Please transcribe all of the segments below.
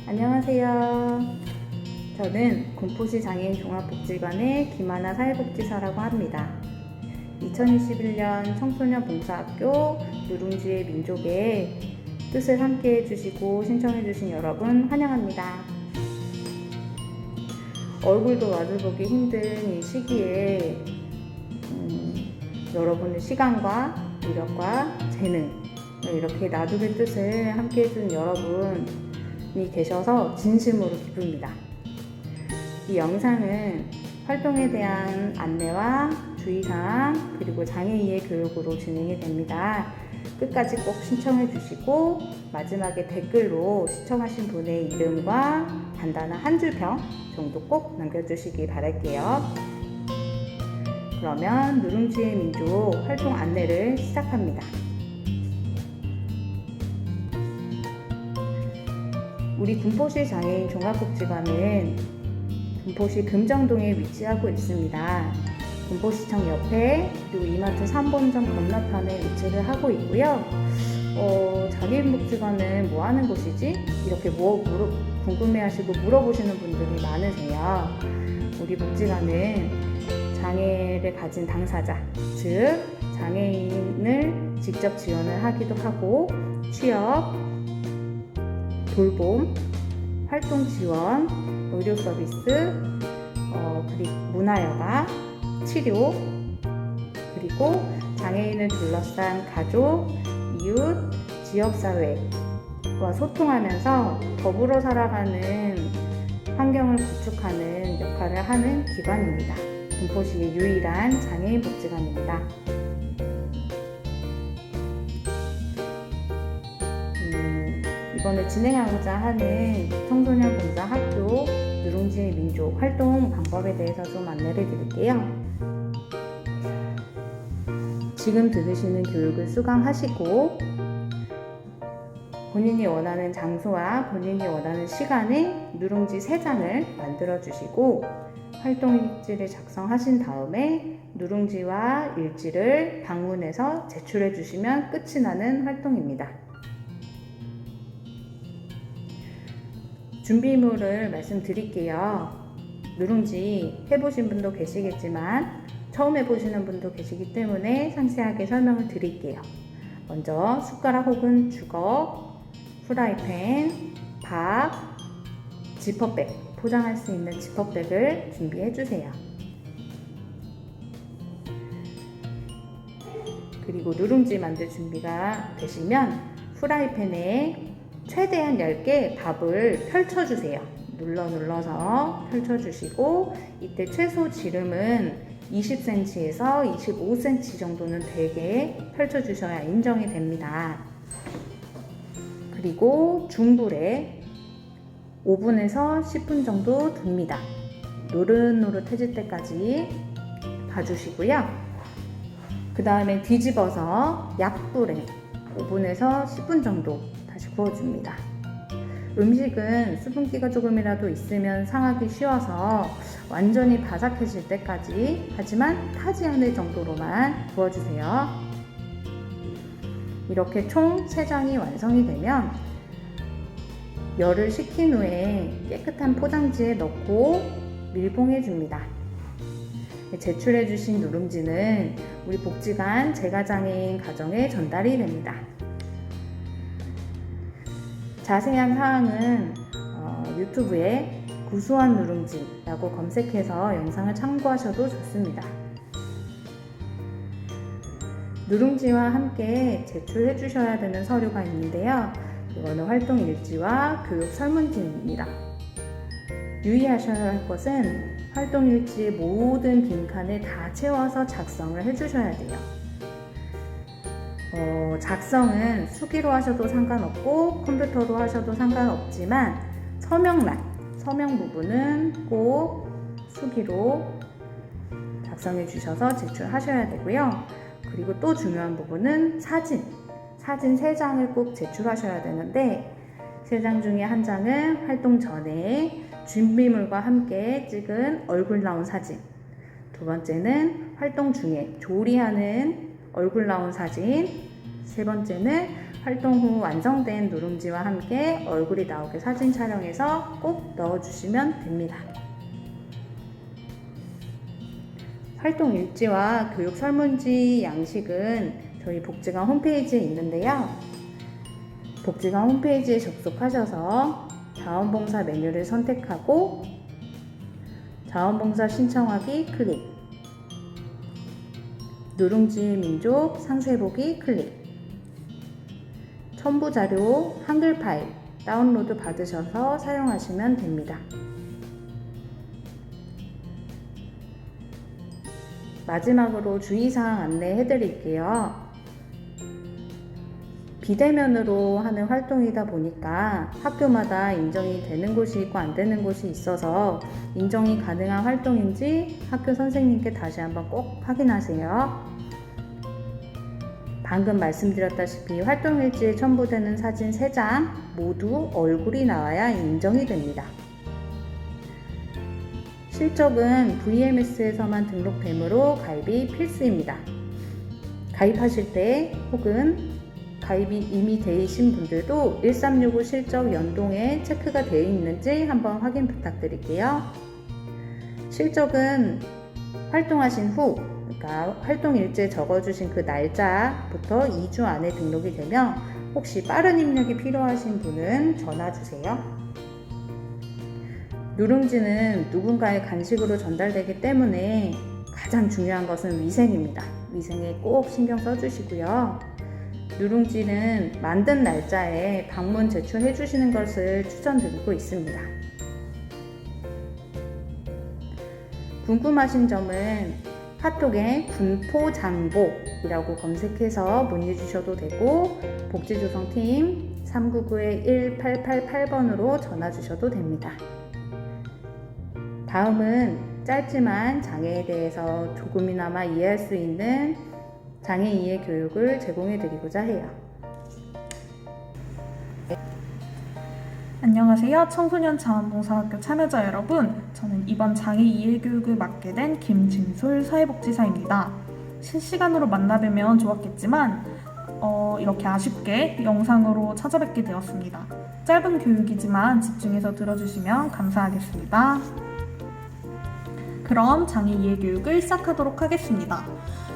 안녕하세요. 저는 군포시 장애인 종합복지관의 김하나 사회복지사라고 합니다. 2021년 청소년 봉사학교 누룽지의 민족의 뜻을 함께 해주시고 신청해주신 여러분 환영합니다. 얼굴도 마주보기 힘든 이 시기에 여러분의 시간과 노력과 재능, 이렇게 나누는 뜻을 함께 해준 여러분이 계셔서 진심으로 기쁩니다. 이 영상은 활동에 대한 안내와 주의사항 그리고 장애인의 교육으로 진행이 됩니다. 끝까지 꼭 신청해 주시고 마지막에 댓글로 시청하신 분의 이름과 간단한 한 줄 평 정도 꼭 남겨주시기 바랄게요. 그러면 누룽지의 민족 활동 안내를 시작합니다. 우리 군포시 장애인 종합복지관은 군포시 금정동에 위치하고 있습니다. 군포시청 옆에 그리고 이마트 3본점 건너편에 위치를 하고 있고요. 장애인복지관은 뭐 하는 곳이지? 이렇게 궁금해하시고 물어보시는 분들이 많으세요. 우리 복지관은 장애를 가진 당사자, 즉 장애인을 직접 지원을 하기도 하고 취업, 돌봄, 활동 지원, 의료 서비스, 그리고 문화여가, 치료, 그리고 장애인을 둘러싼 가족, 이웃, 지역사회와 소통하면서 더불어 살아가는 환경을 구축하는 역할을 하는 기관입니다. 군포시의 유일한 장애인 복지관입니다. 이번에 진행하고자 하는 청소년 봉사학교 누룽지의 민족 활동 방법에 대해서 좀 안내를 드릴게요. 지금 들으시는 교육을 수강하시고 본인이 원하는 장소와 본인이 원하는 시간에 누룽지 3장을 만들어 주시고 활동 일지를 작성하신 다음에 누룽지와 일지를 방문해서 제출해 주시면 끝이 나는 활동입니다. 준비물을 말씀드릴게요. 누룽지 해보신 분도 계시겠지만 처음 해보시는 분도 계시기 때문에 상세하게 설명을 드릴게요. 먼저 숟가락 혹은 주걱, 프라이팬, 밥, 지퍼백, 포장할 수 있는 지퍼백을 준비해 주세요. 그리고 누룽지 만들 준비가 되시면 프라이팬에 최대한 10개 밥을 펼쳐주세요. 눌러서 펼쳐주시고 이때 최소 지름은 20cm에서 25cm 정도는 되게 펼쳐주셔야 인정이 됩니다. 그리고 중불에 5분에서 10분 정도 둡니다. 노릇노릇해질 때까지 봐주시고요. 그 다음에 뒤집어서 약불에 5분에서 10분 정도 다시 구워줍니다. 음식은 수분기가 조금이라도 있으면 상하기 쉬워서 완전히 바삭해질 때까지 하지만 타지 않을 정도로만 구워주세요. 이렇게 총 3장이 완성이 되면 열을 식힌 후에 깨끗한 포장지에 넣고 밀봉해 줍니다. 제출해 주신 누룽지는 우리 복지관 재가장애인 가정에 전달이 됩니다. 자세한 사항은 유튜브에 구수한 누룽지라고 검색해서 영상을 참고하셔도 좋습니다. 누룽지와 함께 제출해 주셔야 되는 서류가 있는데요. 이거는 활동 일지와 교육 설문지입니다. 유의하셔야 할 것은 활동 일지의 모든 빈칸을 다 채워서 작성을 해주셔야 돼요. 작성은 수기로 하셔도 상관없고 컴퓨터로 하셔도 상관없지만 서명 부분은 꼭 수기로 작성해 주셔서 제출하셔야 되고요. 그리고 또 중요한 부분은 사진 3장을 꼭 제출하셔야 되는데 3장 중에 한 장은 활동 전에 준비물과 함께 찍은 얼굴 나온 사진, 두 번째는 활동 중에 조리하는 얼굴 나온 사진, 세 번째는 활동 후 완성된 누룽지와 함께 얼굴이 나오게 사진 촬영해서 꼭 넣어주시면 됩니다. 활동 일지와 교육 설문지 양식은 저희 복지관 홈페이지에 있는데요. 복지관 홈페이지에 접속하셔서 자원봉사 메뉴를 선택하고 자원봉사 신청하기 클릭, 누룽지 민족 상세보기 클릭, 첨부자료 한글 파일 다운로드 받으셔서 사용하시면 됩니다. 마지막으로 주의사항 안내해 드릴게요. 비대면으로 하는 활동이다 보니까 학교마다 인정이 되는 곳이 있고 안 되는 곳이 있어서 인정이 가능한 활동인지 학교 선생님께 다시 한번 꼭 확인하세요. 방금 말씀드렸다시피 활동일지에 첨부되는 사진 3장 모두 얼굴이 나와야 인정이 됩니다. 실적은 VMS에서만 등록되므로 가입이 필수입니다. 가입하실 때 혹은 가입이 이미 되신 분들도 1365 실적 연동에 체크가 되어 있는지 한번 확인 부탁드릴게요. 실적은 활동하신 후, 그러니까 활동 일지에 적어주신 그 날짜부터 2주 안에 등록이 되면 혹시 빠른 입력이 필요하신 분은 전화 주세요. 누룽지는 누군가의 간식으로 전달되기 때문에 가장 중요한 것은 위생입니다. 위생에 꼭 신경 써주시고요. 누룽지는 만든 날짜에 방문 제출해 주시는 것을 추천드리고 있습니다. 궁금하신 점은 카톡에 군포장복이라고 검색해서 문의 주셔도 되고 복지조성팀 399-1888번으로 전화 주셔도 됩니다. 다음은 짧지만 장애에 대해서 조금이나마 이해할 수 있는 장애 이해 교육을 제공해 드리고자 해요. 안녕하세요. 청소년 자원봉사학교 참여자 여러분. 저는 이번 장애 이해 교육을 맡게 된 김진솔 사회복지사입니다. 실시간으로 만나뵈면 좋았겠지만 이렇게 아쉽게 영상으로 찾아뵙게 되었습니다. 짧은 교육이지만 집중해서 들어주시면 감사하겠습니다. 그럼 장애 이해 교육을 시작하도록 하겠습니다.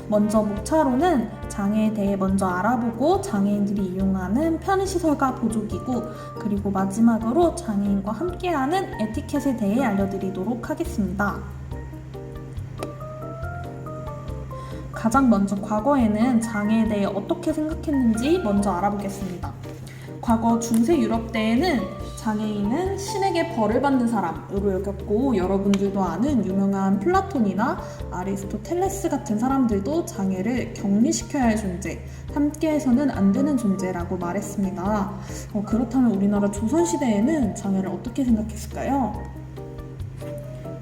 먼저 목차로는 장애에 대해 먼저 알아보고 장애인들이 이용하는 편의시설과 보조기구, 그리고 마지막으로 장애인과 함께하는 에티켓에 대해 알려드리도록 하겠습니다. 가장 먼저 과거에는 장애에 대해 어떻게 생각했는지 먼저 알아보겠습니다. 과거 중세 유럽 때에는 장애인은 신에게 벌을 받는 사람으로 여겼고, 여러분들도 아는 유명한 플라톤이나 아리스토텔레스 같은 사람들도 장애를 격리시켜야 할 존재, 함께해서는 안 되는 존재라고 말했습니다. 그렇다면 우리나라 조선시대에는 장애를 어떻게 생각했을까요?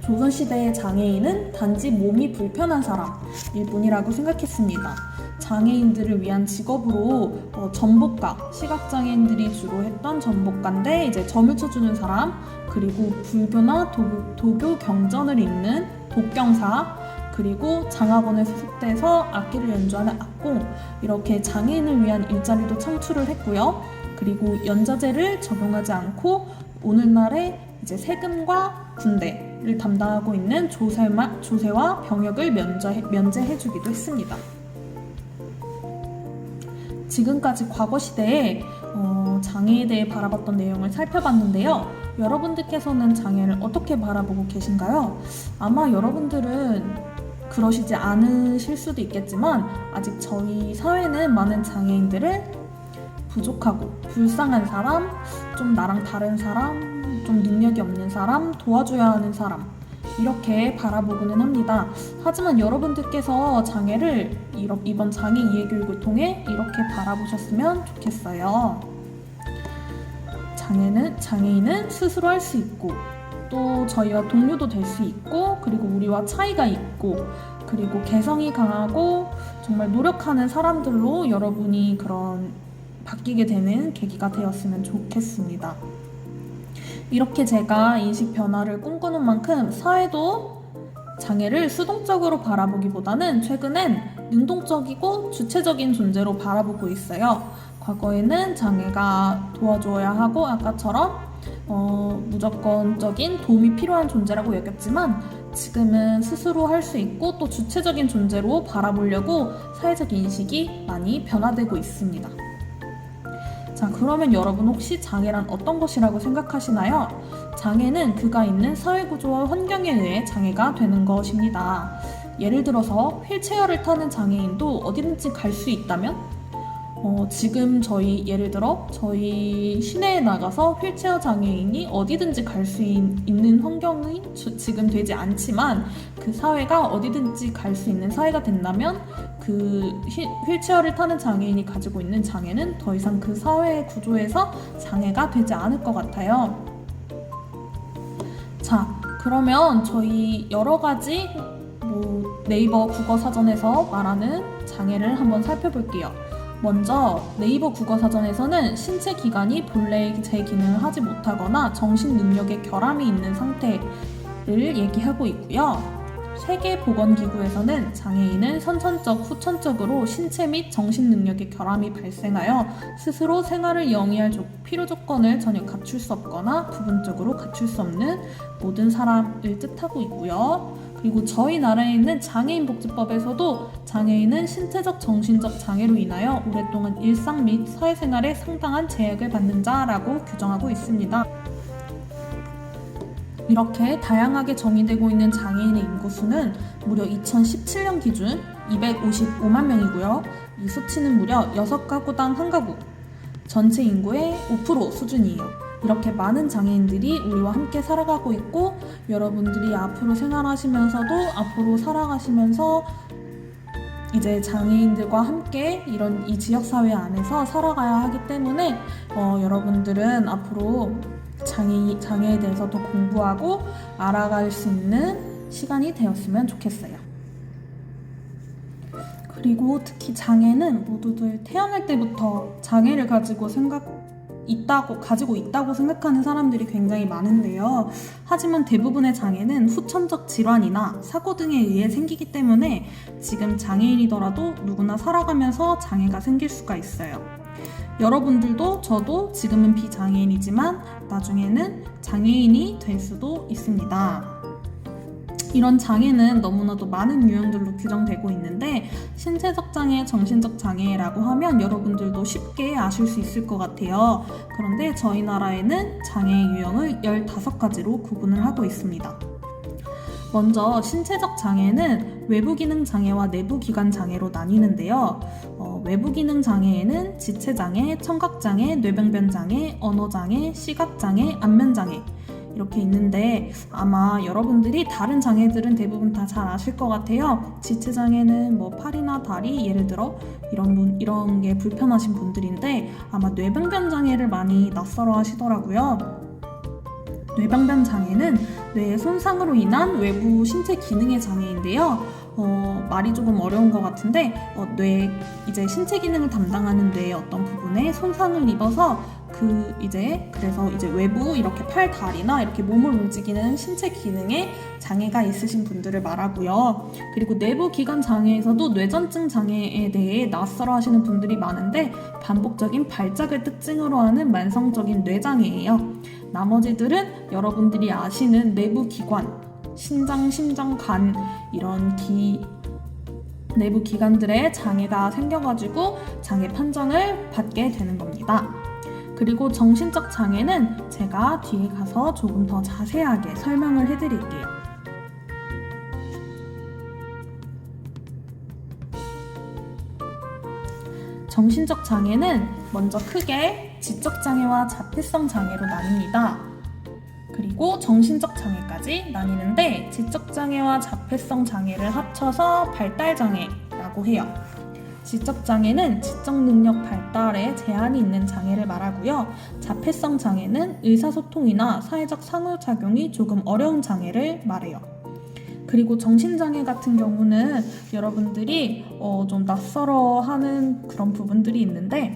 조선시대의 장애인은 단지 몸이 불편한 사람일 뿐이라고 생각했습니다. 장애인들을 위한 직업으로 전복가, 시각장애인들이 주로 했던 전복가인데 이제 점을 쳐주는 사람, 그리고 불교나 도교 경전을 읽는 독경사, 그리고 장학원에 소속돼서 악기를 연주하는 악공, 이렇게 장애인을 위한 일자리도 창출을 했고요. 그리고 연자제를 적용하지 않고 오늘날의 이제 세금과 군대를 담당하고 있는 조세와 병역을 면제해주기도 했습니다. 지금까지 과거 시대에 장애에 대해 바라봤던 내용을 살펴봤는데요. 여러분들께서는 장애를 어떻게 바라보고 계신가요? 아마 여러분들은 그러시지 않으실 수도 있겠지만 아직 저희 사회는 많은 장애인들을 부족하고 불쌍한 사람, 좀 나랑 다른 사람, 좀 능력이 없는 사람, 도와줘야 하는 사람, 이렇게 바라보고는 합니다. 하지만 여러분들께서 장애를 이번 장애 이해 교육을 통해 이렇게 바라보셨으면 좋겠어요. 장애인은 스스로 할 수 있고, 또 저희와 동료도 될 수 있고, 그리고 우리와 차이가 있고, 그리고 개성이 강하고 정말 노력하는 사람들로 여러분이 바뀌게 되는 계기가 되었으면 좋겠습니다. 이렇게 제가 인식 변화를 꿈꾸는 만큼 사회도 장애를 수동적으로 바라보기보다는 최근엔 능동적이고 주체적인 존재로 바라보고 있어요. 과거에는 장애가 도와줘야 하고 아까처럼 무조건적인 도움이 필요한 존재라고 여겼지만 지금은 스스로 할 수 있고 또 주체적인 존재로 바라보려고 사회적 인식이 많이 변화되고 있습니다. 자, 그러면 여러분 혹시 장애란 어떤 것이라고 생각하시나요? 장애는 그가 있는 사회구조와 환경에 의해 장애가 되는 것입니다. 예를 들어서 휠체어를 타는 장애인도 어디든지 갈 수 있다면 지금 예를 들어 저희 시내에 나가서 휠체어 장애인이 어디든지 갈 수 있는 환경이 지금 되지 않지만 그 사회가 어디든지 갈 수 있는 사회가 된다면 그 휠체어를 타는 장애인이 가지고 있는 장애는 더 이상 그 사회 구조에서 장애가 되지 않을 것 같아요. 자, 그러면 저희 여러 가지 네이버 국어사전에서 말하는 장애를 한번 살펴볼게요. 먼저 네이버 국어사전에서는 신체 기관이 본래의 제 기능을 하지 못하거나 정신 능력에 결함이 있는 상태를 얘기하고 있고요. 세계보건기구에서는 장애인은 선천적, 후천적으로 신체 및 정신 능력에 결함이 발생하여 스스로 생활을 영위할 필요 조건을 전혀 갖출 수 없거나 부분적으로 갖출 수 없는 모든 사람을 뜻하고 있고요. 그리고 저희 나라에 있는 장애인복지법에서도 장애인은 신체적, 정신적 장애로 인하여 오랫동안 일상 및 사회생활에 상당한 제약을 받는 자라고 규정하고 있습니다. 이렇게 다양하게 정의되고 있는 장애인의 인구수는 무려 2017년 기준 255만 명이고요. 이 수치는 무려 6가구당 1가구, 전체 인구의 5% 수준이에요. 이렇게 많은 장애인들이 우리와 함께 살아가고 있고 여러분들이 앞으로 생활하시면서도 앞으로 살아가시면서 이제 장애인들과 함께 이 지역사회 안에서 살아가야 하기 때문에 여러분들은 앞으로 장애에 대해서 더 공부하고 알아갈 수 있는 시간이 되었으면 좋겠어요. 그리고 특히 장애는 모두들 태어날 때부터 장애를 가지고 있다고 생각하는 사람들이 굉장히 많은데요. 하지만 대부분의 장애는 후천적 질환이나 사고 등에 의해 생기기 때문에 지금 장애인이더라도 누구나 살아가면서 장애가 생길 수가 있어요. 여러분들도 저도 지금은 비장애인이지만 나중에는 장애인이 될 수도 있습니다. 이런 장애는 너무나도 많은 유형들로 규정되고 있는데 신체적 장애, 정신적 장애라고 하면 여러분들도 쉽게 아실 수 있을 것 같아요. 그런데 저희 나라에는 장애의 유형을 15가지로 구분을 하고 있습니다. 먼저 신체적 장애는 외부기능 장애와 내부기관 장애로 나뉘는데요. 외부기능 장애에는 지체장애, 청각장애, 뇌병변장애, 언어장애, 시각장애, 안면장애 이렇게 있는데 아마 여러분들이 다른 장애들은 대부분 다 잘 아실 것 같아요. 지체장애는 팔이나 다리 예를 들어 이런 게 불편하신 분들인데 아마 뇌병변 장애를 많이 낯설어 하시더라고요. 뇌병변 장애는 뇌의 손상으로 인한 외부 신체 기능의 장애인데요. 말이 조금 어려운 것 같은데 이제 신체 기능을 담당하는 뇌의 어떤 부분에 손상을 입어서 그래서 외부 이렇게 팔, 다리나 이렇게 몸을 움직이는 신체 기능에 장애가 있으신 분들을 말하고요. 그리고 내부 기관 장애에서도 뇌전증 장애에 대해 낯설어 하시는 분들이 많은데 반복적인 발작을 특징으로 하는 만성적인 뇌장애예요. 나머지들은 여러분들이 아시는 내부 기관, 신장, 심장, 간 이런 내부 기관들의 장애가 생겨가지고 장애 판정을 받게 되는 겁니다. 그리고 정신적 장애는 제가 뒤에 가서 조금 더 자세하게 설명을 해드릴게요. 정신적 장애는 먼저 크게 지적 장애와 자폐성 장애로 나뉩니다. 그리고 정신적 장애까지 나뉘는데 지적 장애와 자폐성 장애를 합쳐서 발달 장애라고 해요. 지적 장애는 지적 능력 발달에 제한이 있는 장애를 말하고요. 자폐성 장애는 의사소통이나 사회적 상호작용이 조금 어려운 장애를 말해요. 그리고 정신장애 같은 경우는 여러분들이 좀 낯설어하는 그런 부분들이 있는데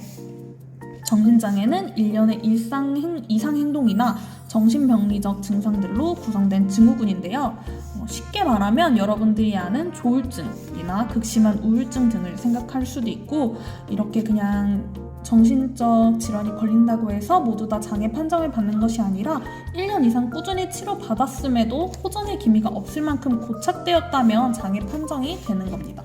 정신장애는 일련의 이상행동이나 정신병리적 증상들로 구성된 증후군인데요. 쉽게 말하면 여러분들이 아는 조울증이나 극심한 우울증 등을 생각할 수도 있고 이렇게 그냥 정신적 질환이 걸린다고 해서 모두 다 장애 판정을 받는 것이 아니라 1년 이상 꾸준히 치료받았음에도 호전의 기미가 없을 만큼 고착되었다면 장애 판정이 되는 겁니다.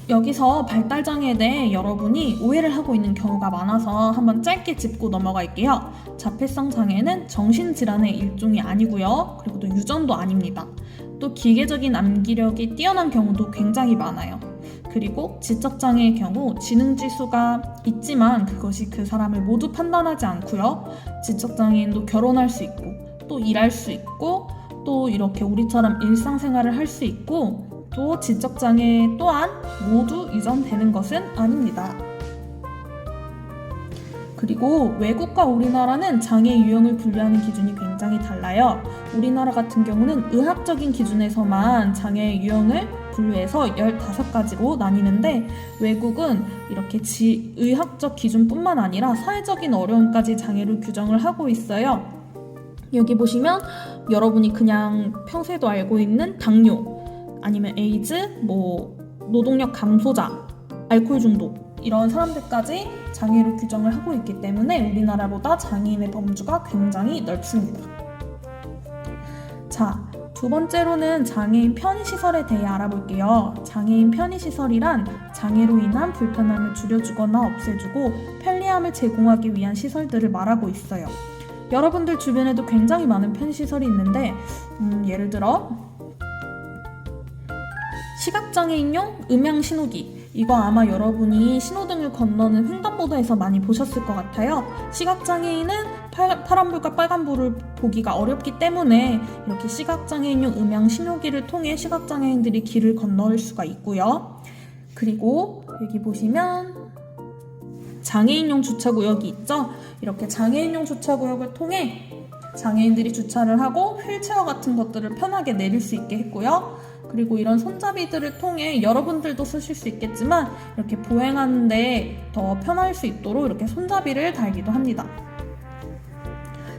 여기서 발달장애에 대해 여러분이 오해를 하고 있는 경우가 많아서 한번 짧게 짚고 넘어갈게요. 자폐성 장애는 정신질환의 일종이 아니고요. 그리고 또 유전도 아닙니다. 또 기계적인 암기력이 뛰어난 경우도 굉장히 많아요. 그리고 지적장애의 경우 지능지수가 있지만 그것이 그 사람을 모두 판단하지 않고요. 지적장애인도 결혼할 수 있고 또 일할 수 있고 또 이렇게 우리처럼 일상생활을 할 수 있고 또 지적장애 또한 모두 유전되는 것은 아닙니다. 그리고 외국과 우리나라는 장애 유형을 분류하는 기준이 굉장히 달라요. 우리나라 같은 경우는 의학적인 기준에서만 장애 유형을 분류해서 15가지로 나뉘는데 외국은 이렇게 의학적 기준뿐만 아니라 사회적인 어려움까지 장애로 규정을 하고 있어요. 여기 보시면 여러분이 그냥 평소에도 알고 있는 당뇨, 아니면 에이즈, 노동력 감소자, 알코올 중독 이런 사람들까지 장애로 규정을 하고 있기 때문에 우리나라보다 장애인의 범주가 굉장히 넓습니다. 자, 두 번째로는 장애인 편의시설에 대해 알아볼게요. 장애인 편의시설이란 장애로 인한 불편함을 줄여주거나 없애주고 편리함을 제공하기 위한 시설들을 말하고 있어요. 여러분들 주변에도 굉장히 많은 편의시설이 있는데 예를 들어 시각장애인용 음향신호기, 이거 아마 여러분이 신호등을 건너는 횡단보도에서 많이 보셨을 것 같아요. 시각장애인은 파란불과 빨간불을 보기가 어렵기 때문에 이렇게 시각장애인용 음향신호기를 통해 시각장애인들이 길을 건널 수가 있고요. 그리고 여기 보시면 장애인용 주차구역이 있죠. 이렇게 장애인용 주차구역을 통해 장애인들이 주차를 하고 휠체어 같은 것들을 편하게 내릴 수 있게 했고요. 그리고 이런 손잡이들을 통해 여러분들도 쓰실 수 있겠지만 이렇게 보행하는데 더 편할 수 있도록 이렇게 손잡이를 달기도 합니다.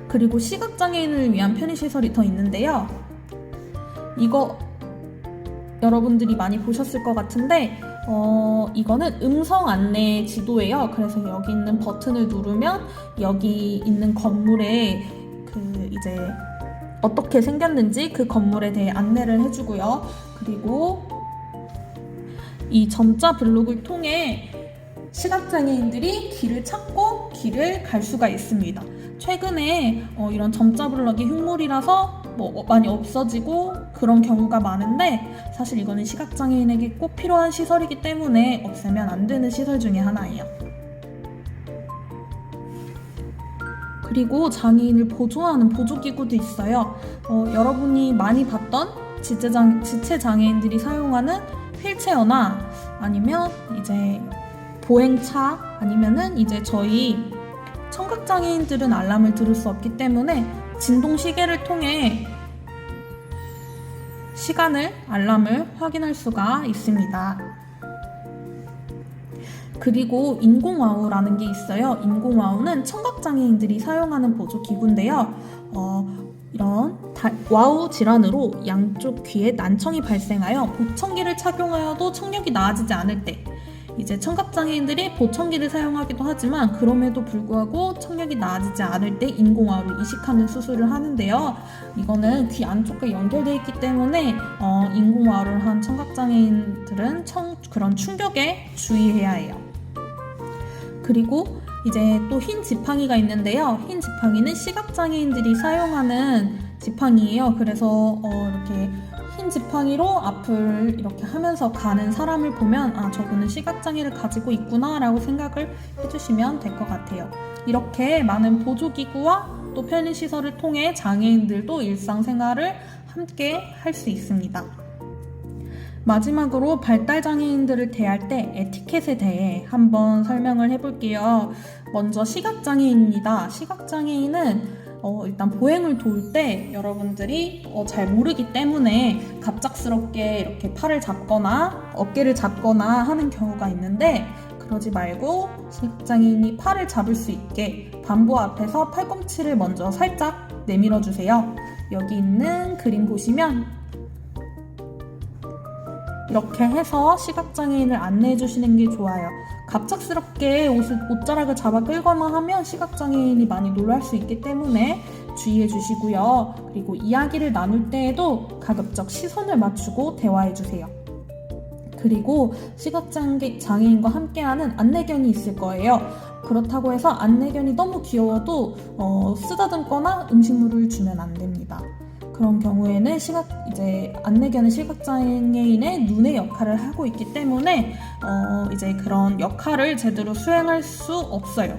그리고 시각장애인을 위한 편의시설이 더 있는데요. 이거 여러분들이 많이 보셨을 것 같은데 이거는 음성 안내 지도예요. 그래서 여기 있는 버튼을 누르면 여기 있는 건물에 이제 어떻게 생겼는지 그 건물에 대해 안내를 해주고요. 그리고 이 점자 블록을 통해 시각장애인들이 길을 찾고 길을 갈 수가 있습니다. 최근에 이런 점자 블록이 흉물이라서 많이 없어지고 그런 경우가 많은데 사실 이거는 시각장애인에게 꼭 필요한 시설이기 때문에 없애면 안 되는 시설 중에 하나예요. 그리고 장애인을 보조하는 보조기구도 있어요. 여러분이 많이 봤던 지체장애인들이 사용하는 휠체어나 아니면 이제 보행차 아니면은 이제 저희 청각장애인들은 알람을 들을 수 없기 때문에 진동시계를 통해 알람을 확인할 수가 있습니다. 그리고 인공와우라는 게 있어요. 인공와우는 청각장애인들이 사용하는 보조기구인데요. 이런 와우 질환으로 양쪽 귀에 난청이 발생하여 보청기를 착용하여도 청력이 나아지지 않을 때 이제 청각장애인들이 보청기를 사용하기도 하지만 그럼에도 불구하고 청력이 나아지지 않을 때 인공와우를 이식하는 수술을 하는데요. 이거는 귀 안쪽과 연결되어 있기 때문에 인공와우를 한 청각장애인들은 그런 충격에 주의해야 해요. 그리고 이제 또 흰 지팡이가 있는데요. 흰 지팡이는 시각장애인들이 사용하는 지팡이예요. 그래서 이렇게 흰 지팡이로 앞을 이렇게 하면서 가는 사람을 보면 저분은 시각장애를 가지고 있구나 라고 생각을 해주시면 될 것 같아요. 이렇게 많은 보조기구와 또 편의시설을 통해 장애인들도 일상생활을 함께 할 수 있습니다. 마지막으로 발달장애인들을 대할 때 에티켓에 대해 한번 설명을 해볼게요. 먼저 시각장애인입니다. 시각장애인은 일단 보행을 도울 때 여러분들이 잘 모르기 때문에 갑작스럽게 이렇게 팔을 잡거나 어깨를 잡거나 하는 경우가 있는데 그러지 말고 시각장애인이 팔을 잡을 수 있게 반보 앞에서 팔꿈치를 먼저 살짝 내밀어 주세요. 여기 있는 그림 보시면 이렇게 해서 시각장애인을 안내해 주시는 게 좋아요. 갑작스럽게 옷자락을 잡아 끌거나 하면 시각장애인이 많이 놀랄 수 있기 때문에 주의해 주시고요. 그리고 이야기를 나눌 때에도 가급적 시선을 맞추고 대화해 주세요. 그리고 시각장애인과 함께하는 안내견이 있을 거예요. 그렇다고 해서 안내견이 너무 귀여워도 쓰다듬거나 음식물을 주면 안 됩니다. 그런 경우에는 안내견은 시각장애인의 눈의 역할을 하고 있기 때문에 그런 역할을 제대로 수행할 수 없어요.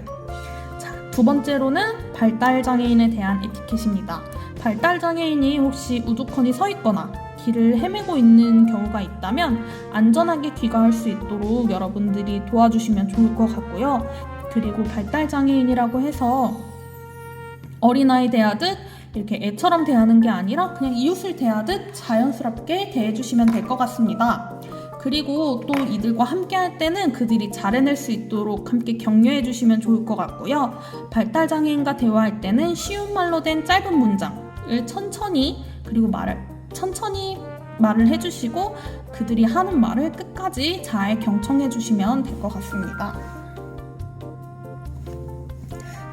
자, 두 번째로는 발달장애인에 대한 에티켓입니다. 발달장애인이 혹시 우두커니 서 있거나 길을 헤매고 있는 경우가 있다면 안전하게 귀가할 수 있도록 여러분들이 도와주시면 좋을 것 같고요. 그리고 발달장애인이라고 해서 어린아이 대하듯 이렇게 애처럼 대하는 게 아니라 그냥 이웃을 대하듯 자연스럽게 대해주시면 될 것 같습니다. 그리고 또 이들과 함께 할 때는 그들이 잘 해낼 수 있도록 함께 격려해 주시면 좋을 것 같고요. 발달장애인과 대화할 때는 쉬운 말로 된 짧은 문장을 천천히 말을 해주시고 그들이 하는 말을 끝까지 잘 경청해 주시면 될 것 같습니다.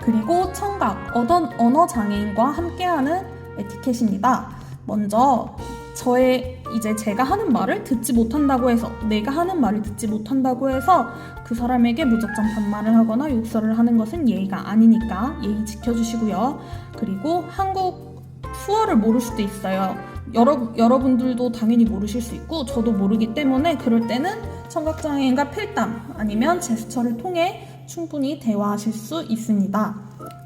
그리고 청각, 언어장애인과 함께하는 에티켓입니다. 먼저 제가 하는 말을 듣지 못한다고 해서 내가 하는 말을 듣지 못한다고 해서 그 사람에게 무작정 반말을 하거나 욕설을 하는 것은 예의가 아니니까 예의 지켜주시고요. 그리고 한국 수어를 모를 수도 있어요. 여러분들도 당연히 모르실 수 있고 저도 모르기 때문에 그럴 때는 청각장애인과 필담 아니면 제스처를 통해 충분히 대화하실 수 있습니다.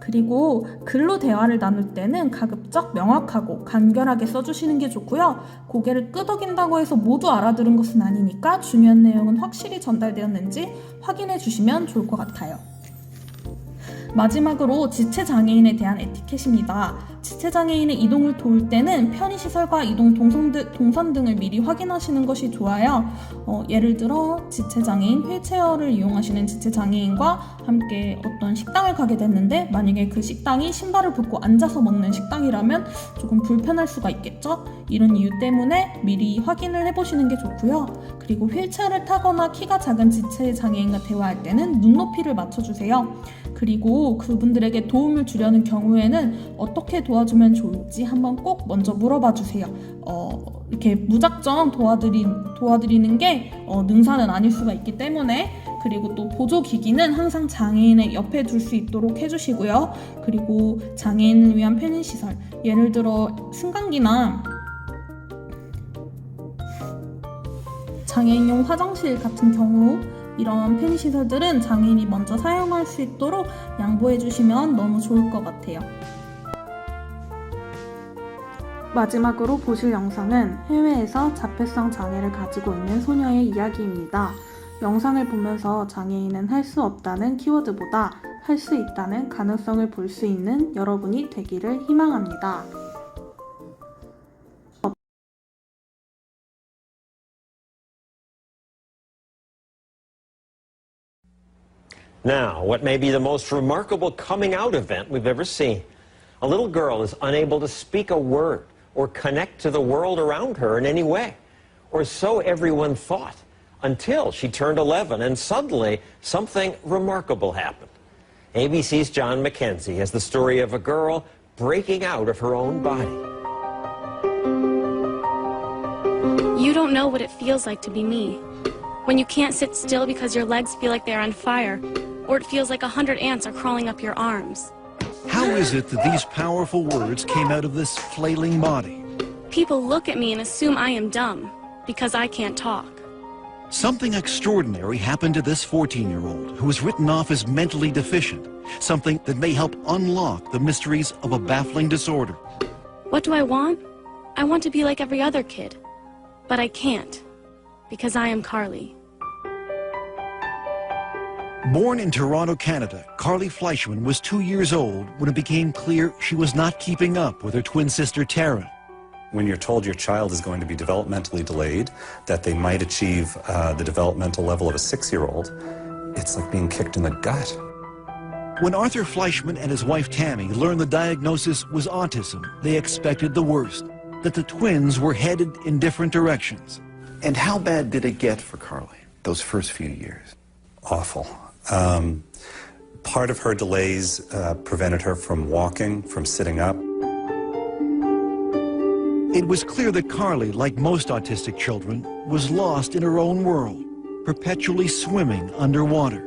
그리고 글로 대화를 나눌 때는 가급적 명확하고 간결하게 써주시는 게 좋고요. 고개를 끄덕인다고 해서 모두 알아들은 것은 아니니까 중요한 내용은 확실히 전달되었는지 확인해 주시면 좋을 것 같아요. 마지막으로 지체장애인에 대한 에티켓입니다. 지체장애인의 이동을 도울 때는 편의시설과 이동 동선 등을 미리 확인하시는 것이 좋아요. 예를 들어 지체장애인 휠체어를 이용하시는 지체장애인과 함께 어떤 식당을 가게 됐는데 만약에 그 식당이 신발을 벗고 앉아서 먹는 식당이라면 조금 불편할 수가 있겠죠? 이런 이유 때문에 미리 확인을 해보시는 게 좋고요. 그리고 휠체어를 타거나 키가 작은 지체장애인과 대화할 때는 눈높이를 맞춰주세요. 그리고 그분들에게 도움을 주려는 경우에는 어떻게 도와주면 좋을지 한번 꼭 먼저 물어봐 주세요. 이렇게 무작정 도와드리는 게 능사는 아닐 수가 있기 때문에 그리고 또 보조기기는 항상 장애인의 옆에 둘 수 있도록 해주시고요. 그리고 장애인을 위한 편의시설, 예를 들어 승강기나 장애인용 화장실 같은 경우 이런 편의시설들은 장애인이 먼저 사용할 수 있도록 양보해 주시면 너무 좋을 것 같아요. 마지막으로 보실 영상은 해외에서 자폐성 장애를 가지고 있는 소녀의 이야기입니다. 영상을 보면서 장애인은 할 수 없다는 키워드보다 할 수 있다는 가능성을 볼 수 있는 여러분이 되기를 희망합니다. Now, what may be the most remarkable coming out event we've ever seen. A little girl is unable to speak a word or connect to the world around her in any way, or so everyone thought, until she turned 11 and suddenly something remarkable happened. ABC's John McKenzie has the story of a girl breaking out of her own body. You don't know what it feels like to be me. When you can't sit still because your legs feel like they're on fire, or it feels like 100 ants are crawling up your arms. How is it that these powerful words came out of this flailing body? People look at me and assume I am dumb because I can't talk. Something extraordinary happened to this 14-year-old who was written off as mentally deficient, something that may help unlock the mysteries of a baffling disorder. What do I want? I want to be like every other kid, but I can't because I am Carly. Born in Toronto, Canada, Carly Fleischman was 2 years old when it became clear she was not keeping up with her twin sister Taryn. When you're told your child is going to be developmentally delayed, that they might achieve the developmental level of a 6-year-old, it's like being kicked in the gut. When Arthur Fleischman and his wife Tammy learned the diagnosis was autism, they expected the worst, that the twins were headed in different directions. And how bad did it get for Carly those first few years? Awful. Part of her delays prevented her from walking, from sitting up. It was clear that Carly, like most autistic children, was lost in her own world, perpetually swimming underwater.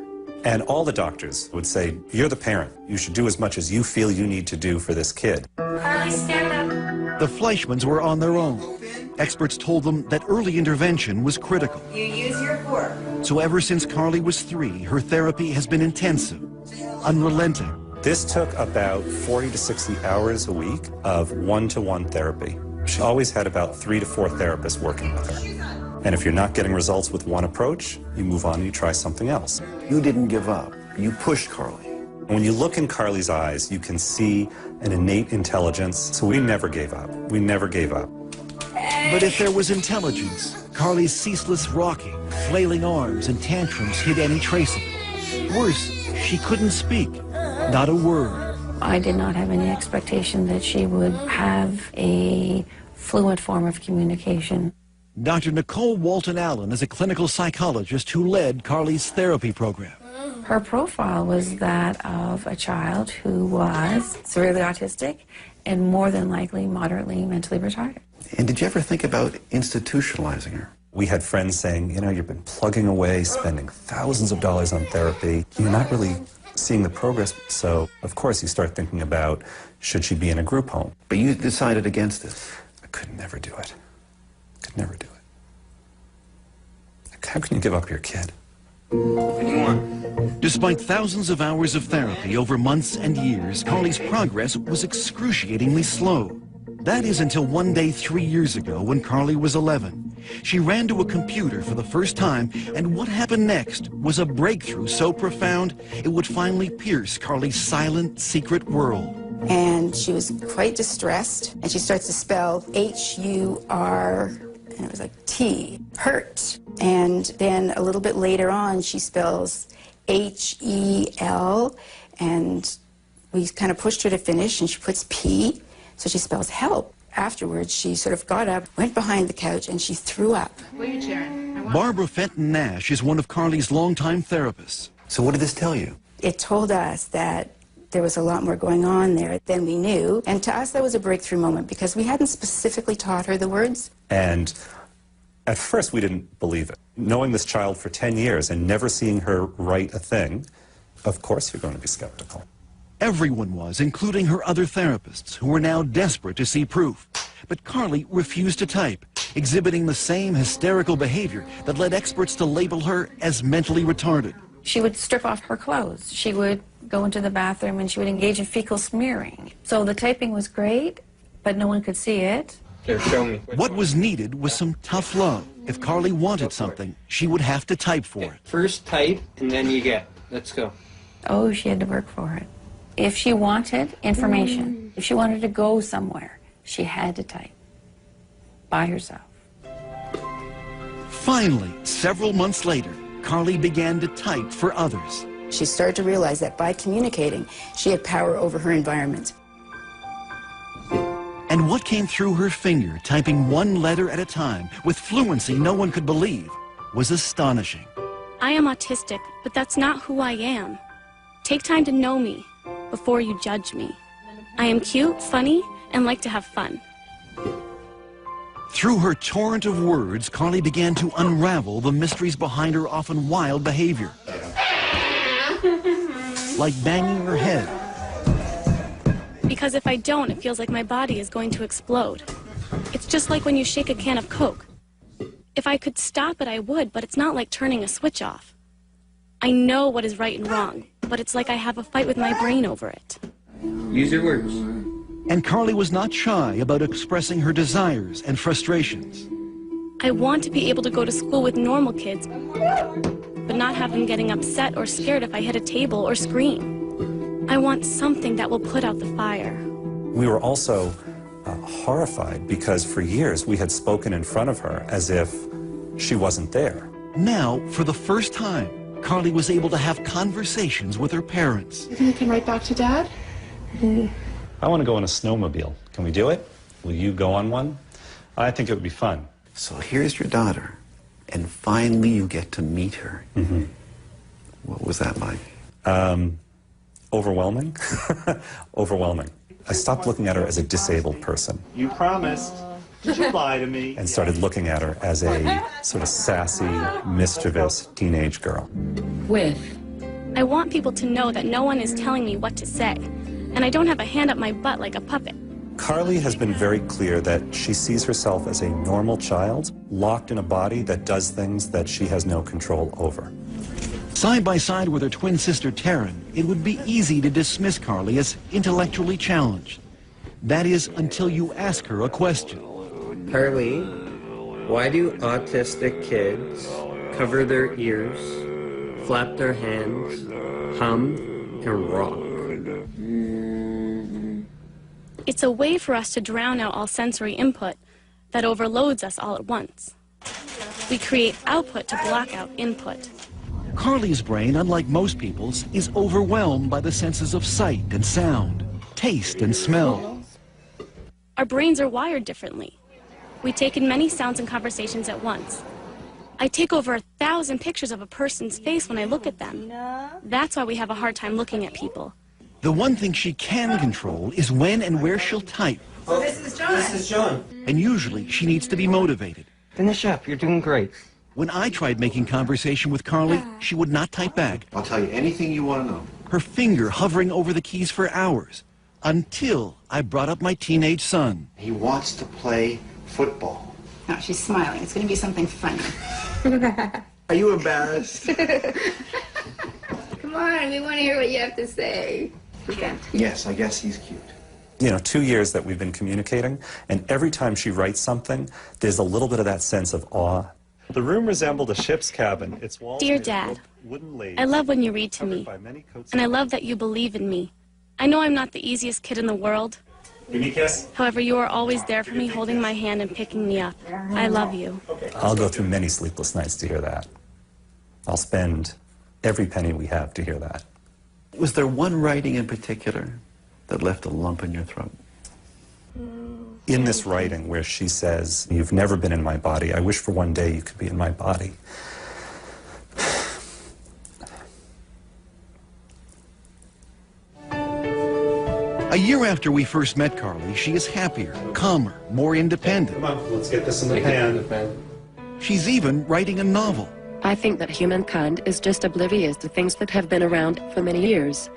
And all the doctors would say, you're the parent. You should do as much as you feel you need to do for this kid. Carly, stand up. The Fleischmans were on their own. Experts told them that early intervention was critical. You use your fork. So ever since Carly was 3, her therapy has been intensive, unrelenting. This took about 40 to 60 hours a week of one-to-one therapy. She always had about 3 to 4 therapists working with her. And if you're not getting results with one approach, you move on and you try something else. You didn't give up. You pushed Carly. When you look in Carly's eyes, you can see an innate intelligence. So we never gave up. We never gave up. But if there was intelligence, Carly's ceaseless rocking, flailing arms, and tantrums hid any trace of it. Worse, she couldn't speak, not a word. I did not have any expectation that she would have a fluent form of communication. Dr. Nicole Walton Allen is a clinical psychologist who led Carly's therapy program. Her profile was that of a child who was severely autistic and more than likely moderately mentally retarded. And did you ever think about institutionalizing her? We had friends saying, you know, you've been plugging away, spending thousands of dollars on therapy. You're not really seeing the progress. So, of course, you start thinking about, should she be in a group home? But you decided against it. I could never do it. Could never do it. How can you give up your kid? Despite thousands of hours of therapy over months and years, Carly's progress was excruciatingly slow. That is until one day 3 years ago when Carly was 11. She ran to a computer for the first time, and what happened next was a breakthrough so profound it would finally pierce Carly's silent, secret world. And she was quite distressed, and she starts to spell H-U-R, and it was like T, hurt. And then a little bit later on, she spells H-E-L, and we kind of pushed her to finish, and she puts P, so she spells help. Afterwards, she sort of got up, went behind the couch, and she threw up. Barbara Fenton Nash is one of Carly's longtime therapists. So what did this tell you? It told us that there was a lot more going on there than we knew. And to us, that was a breakthrough moment because we hadn't specifically taught her the words. And at first, we didn't believe it. Knowing this child for 10 years and never seeing her write a thing, of course you're going to be skeptical. Everyone was, including her other therapists, who were now desperate to see proof. But Carly refused to type, exhibiting the same hysterical behavior that led experts to label her as mentally retarded. She would strip off her clothes. She would go into the bathroom and she would engage in fecal smearing. So the typing was great, but no one could see it. Here, show me. What was needed was some tough love. If Carly wanted something, she would have to type for it. First type, and then you get. Let's go. Oh, she had to work for it. If she wanted information, if she wanted to go somewhere, she had to type by herself. Finally, several months later, Carly began to type for others. She started to realize that by communicating, she had power over her environment. And what came through her finger, typing one letter at a time, with fluency no one could believe, was astonishing. I am autistic, but that's not who I am. Take time to know me before you judge me. I am cute, funny, and like to have fun. Through her torrent of words, Carly began to unravel the mysteries behind her often wild behavior. Like banging her head. Because if I don't, it feels like my body is going to explode. It's just like when you shake a can of Coke. If I could stop it, I would, but it's not like turning a switch off. I know what is right and wrong, but it's like I have a fight with my brain over it. Use your words. And Carly was not shy about expressing her desires and frustrations. I want to be able to go to school with normal kids, but not have them getting upset or scared if I hit a table or scream. I want something that will put out the fire. We were also horrified because for years we had spoken in front of her as if she wasn't there. Now, for the first time, Carly was able to have conversations with her parents. You think you can write back to Dad? I want to go on a snowmobile. Can we do it? Will you go on one? I think it would be fun. So here's your daughter and finally you get to meet her. What was that like? Overwhelming. Overwhelming. I stopped looking at her as a disabled person. You promised. Did you lie to me? And started looking at her as a sort of sassy, mischievous teenage girl. I want people to know that no one is telling me what to say, and I don't have a hand up my butt like a puppet. Carly has been very clear that she sees herself as a normal child, locked in a body that does things that she has no control over. Side by side with her twin sister Taryn, it would be easy to dismiss Carly as intellectually challenged. That is, until you ask her a question. Carly, why do autistic kids cover their ears, flap their hands, hum, and rock? It's a way for us to drown out all sensory input that overloads us all at once. We create output to block out input. Carly's brain, unlike most people's, is overwhelmed by the senses of sight and sound, taste and smell. Our brains are wired differently. We take in many sounds and conversations at once. I take over 1,000 pictures of a person's face when I look at them. That's why we have a hard time looking at people. The one thing she can control is when and where she'll type. Oh, this is John. This is John. And usually she needs to be motivated. Finish up. You're doing great. When I tried making conversation with Carly, she would not type back. I'll tell you anything you want to know. Her finger hovering over the keys for hours, until I brought up my teenage son. He wants to play football. No, she's smiling. It's going to be something funny. Are you embarrassed? Come on, we want to hear what you have to say. Yes, I guess he's cute. You know, 2 years that we've been communicating, and every time she writes something, there's a little bit of that sense of awe. The room resembled a ship's cabin. Its walls Dear made of Dad, wooden laths, I love when you read to covered me, by many coats and I of love that you believe in me. I know I'm not the easiest kid in the world. Give me a kiss. However, you are always there for me, holding my hand and picking me up. I love you. I'll go through many sleepless nights to hear that. I'll spend every penny we have to hear that. Was there one writing in particular that left a lump in your throat? In this writing where she says, "You've never been in my body. I wish for one day you could be in my body." A year after we first met Carly, she is happier, calmer, more independent. Come on, let's get this in the pan. She's even writing a novel. I think that humankind is just oblivious to things that have been around for many years.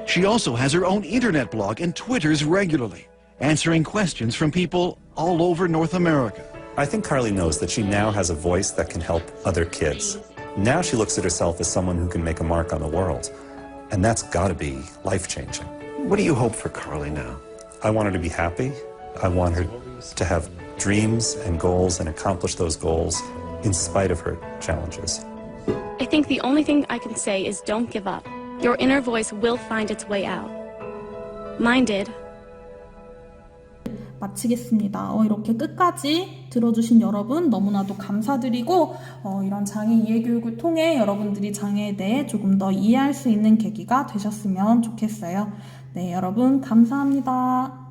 She also has her own internet blog and twitters regularly, answering questions from people all over North America. I think Carly knows that she now has a voice that can help other kids. Now she looks at herself as someone who can make a mark on the world. And that's got to be life-changing. What do you hope for Carly now? I want her to be happy. I want her to have dreams and goals and accomplish those goals in spite of her challenges. I think the only thing I can say is don't give up. Your inner voice will find its way out. Mine did. 마치겠습니다. 이렇게 끝까지 들어주신 여러분 너무나도 감사드리고 이런 장애 이해교육을 통해 여러분들이 장애에 대해 조금 더 이해할 수 있는 계기가 되셨으면 좋겠어요. 네, 여러분 감사합니다.